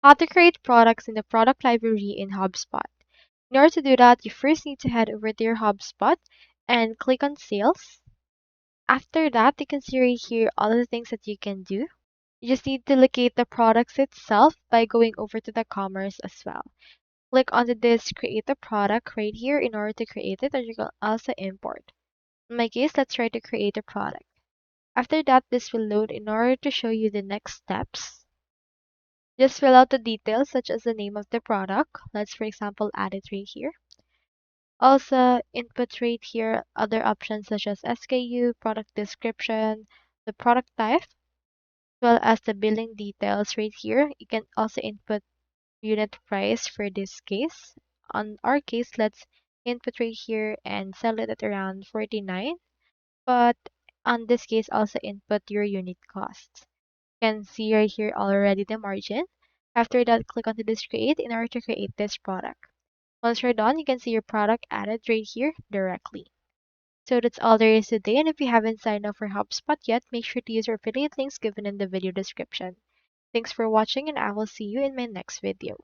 How to create products in the product library in HubSpot. In order to do that, you first need to head over to your HubSpot and click on Sales. After that, you can see right here all of the things that you can do. You just need to locate the products itself by going over to the commerce as well. Click onto this create a product right here in order to create it, or you can also import. In my case, let's try to create a product. After that, this will load in order to show you the next steps. Just fill out the details such as the name of the product. Let's, for example, add it right here. Also, input right here other options such as SKU, product description, the product type, as well as the billing details right here. You can also input unit price for this case. On our case, let's input right here and sell it at around 49. But on this case, also input your unit costs. You can see right here already the margin. After that, click onto this create in order to create this product. Once you're done, you can see your product added right here directly. So that's all there is today, and if you haven't signed up for HubSpot yet, make sure to use our affiliate links given in the video description. Thanks for watching, and I will see you in my next video.